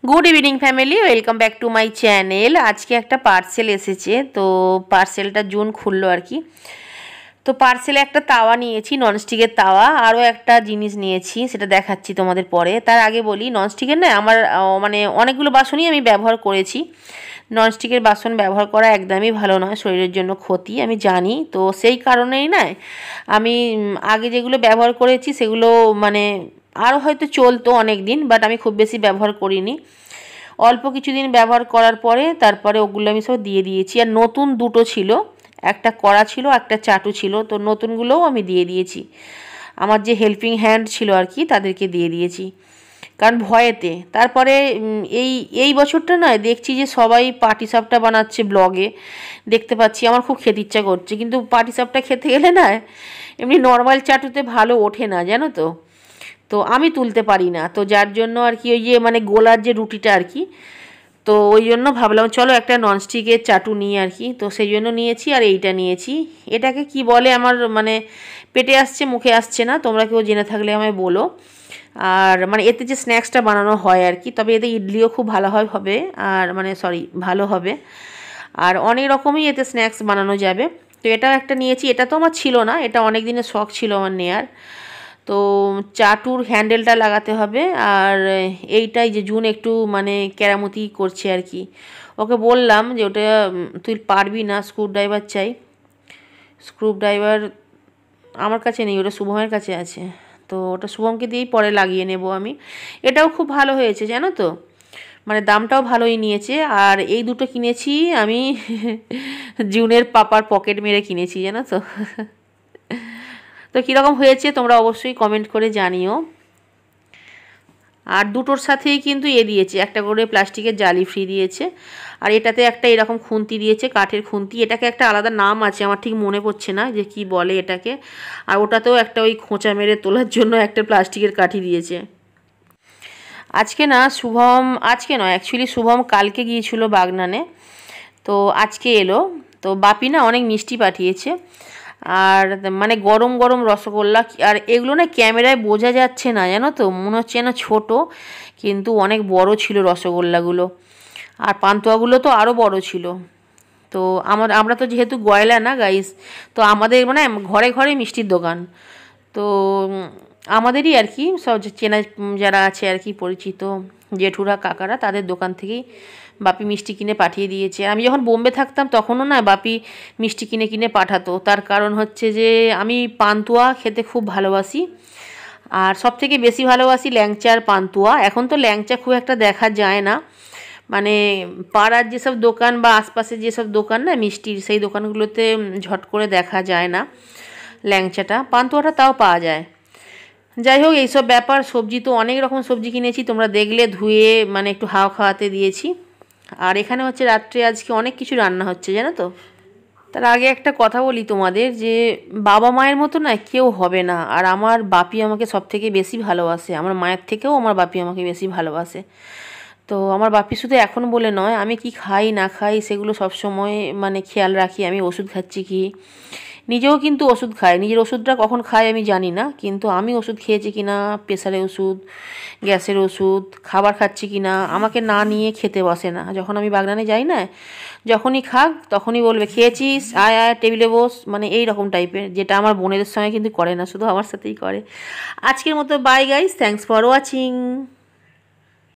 Good evening family, welcome back to my channel. আজকে একটা parcel এসেছে, তো পার্সেলটা জুন খুললো আর কি। তো পার্সেলে একটা তাওয়া নিয়েছি, ননস্টিকের তাওয়া, আরও একটা জিনিস নিয়েছি, সেটা দেখাচ্ছি তোমাদের পরে। তার আগে বলি, ননস্টিকের না আমার মানে অনেকগুলো বাসনই আমি ব্যবহার করেছি। ননস্টিকের বাসন ব্যবহার করা একদমই ভালো নয়, শরীরের জন্য ক্ষতি, আমি জানি। তো সেই কারণেই না আমি আগে যেগুলো ব্যবহার করেছি সেগুলো মানে আরও হয়তো চলতো অনেক দিন, বাট আমি খুব বেশি ব্যবহার করিনি। অল্প কিছুদিন ব্যবহার করার পরে তারপরে ওগুলো আমি সব দিয়ে দিয়েছি। আর নতুন দুটো ছিল, একটা কড়া ছিল, একটা চাটু ছিল, তো নতুনগুলোও আমি দিয়ে দিয়েছি। আমার যে হেল্পিং হ্যান্ড ছিল আর কি, তাদেরকে দিয়ে দিয়েছি, কারণ ভয়েতে। তারপরে এই এই বছরটা নয়, দেখছি যে সবাই পাটিসাপটা বানাচ্ছে ব্লগে, দেখতে পাচ্ছি। আমার খুব খেতে ইচ্ছা করছে, কিন্তু পাটিসাপটা খেতে গেলে না এমনি নর্মাল চাটুতে ভালো ওঠে না, জানো তো। তো আমি তুলতে পারি না, তো যার জন্য আর কি ওই যে মানে গোলার যে রুটিটা আর কি, তো ওই জন্য ভাবলাম চলো একটা ননস্টিকের চাটু নিই আর কি। তো সেই জন্য নিয়েছি, আর এইটা নিয়েছি। এটাকে কি বলে আমার মানে পেটে আসছে, মুখে আসছে না, তোমরা কেউ জেনে থাকলে আমায় বলো। আর মানে এতে যে স্ন্যাক্সটা বানানো হয় আর কি, তবে এতে ইডলিও খুব ভালো হবে, আর মানে সরি ভালো হবে, আর অনেক রকমই এতে স্ন্যাক্স বানানো যাবে। তো এটাও একটা নিয়েছি, এটা তো আমার ছিল না, এটা অনেক দিনের শখ ছিল আমার নেয়ার। তো চাটুর হ্যান্ডেলটা লাগাতে হবে, আর এইটাই যে জুন একটু মানে কেরামতি করছে আর কি। ওকে বললাম যে ওটা তুই পারবি না, স্ক্রুড্রাইভার চাই। স্ক্রুড্রাইভার আমার কাছে নেই, ওটা শুভমের কাছে আছে, তো ওটা শুভমকে দিয়েই পরে লাগিয়ে নেব আমি। এটাও খুব ভালো হয়েছে জানো তো, মানে দামটাও ভালোই নিয়েছে। আর এই দুটো কিনেছি আমি জুনের পাপার পকেট মেরে কিনেছি, জানো তো। তো কীরকম হয়েছে তোমরা অবশ্যই কমেন্ট করে জানিও। আর দুটোর সাথেই কিন্তু দিয়েছে, একটা করে প্লাস্টিকের জালি ফ্রি দিয়েছে, আর এটাতে একটা এরকম খুন্তি দিয়েছে, কাঠের খুন্তি। এটাকে একটা আলাদা নাম আছে, আমার ঠিক মনে পড়ছে না যে কি বলে এটাকে। আর ওটাতেও একটা ওই খোঁচা মেরে তোলার জন্য একটা প্লাস্টিকের কাঠি দিয়েছে। আজকে না শুভম, আজকে নয় অ্যাকচুয়ালি শুভম কালকে গিয়েছিল বাগনানে, তো আজকে এলো। তো বাপি না অনেক মিষ্টি পাঠিয়েছে, আর মানে গরম গরম রসগোল্লা। আর এগুলো না ক্যামেরায় বোঝা যাচ্ছে না, জানো তো, মনে হচ্ছে যেন ছোটো, কিন্তু অনেক বড় ছিল রসগোল্লাগুলো। আর পান্তুয়াগুলো তো আরও বড় ছিল। তো আমরা তো যেহেতু গয়লা না গাইস, তো আমাদের মানে ঘরে ঘরে মিষ্টির দোকান, তো আমাদেরই আর কি সব চেনা যারা আছে আর কি, পরিচিত জেঠুরা কাকারা, তাদের দোকান থেকেই বাপি মিষ্টি কিনে পাঠিয়ে দিয়েছে। আমি যখন বোম্বে থাকতাম তখনও না বাপি মিষ্টি কিনে কিনে পাঠাতো। তার কারণ হচ্ছে যে আমি পান্তুয়া খেতে খুব ভালোবাসি, আর সবথেকে বেশি ভালোবাসি ল্যাংচার পান্তুয়া। এখন তো ল্যাংচা খুব একটা দেখা যায় না, মানে পাড়ার যেসব দোকান বা আশপাশে যেসব দোকান না মিষ্টির, সেই দোকানগুলোতে ঝট করে দেখা যায় না ল্যাংচাটা। পান্তুয়াটা তাও পাওয়া যায়। যাই হোক, এইসব ব্যাপার। সবজি তো অনেক রকম সবজি কিনেছি, তোমরা দেখলে, ধুয়ে মানে একটু হাওয়া খাওয়াতে দিয়েছি। আর এখানে হচ্ছে রাত্রে আজকে অনেক কিছু রান্না হচ্ছে, জানো তো। তার আগে একটা কথা বলি তোমাদের, যে বাবা মায়ের মতো না কেউ হবে না। আর আমার বাপি আমাকে সব থেকে বেশি ভালোবাসে, আমার মায়ের থেকেও আমার বাপি আমাকে বেশি ভালোবাসে। তো আমার বাপি শুধু এখন বলে নয়, আমি কি খাই না খাই সেগুলো সব সময় মানে খেয়াল রাখি, আমি ওষুধ খাচ্ছি কি। নিজেও কিন্তু ওষুধ খায়, নিজের ওষুধটা কখন খায় আমি জানি না, কিন্তু আমি ওষুধ খেয়েছি কি না, প্রেশারের ওষুধ, গ্যাসের ওষুধ, খাবার খাচ্ছি কি না, আমাকে না নিয়ে খেতে বসে না। যখন আমি বাগনানে যাই না, যখনই খাক তখনই বলবে খেয়েছিস, আয় আয় টেবিলে বস, মানে এই রকম টাইপের। যেটা আমার বোনেদের সঙ্গে কিন্তু করে না, শুধু আমার সাথেই করে। আজকের মতো bye guys, thanks for watching.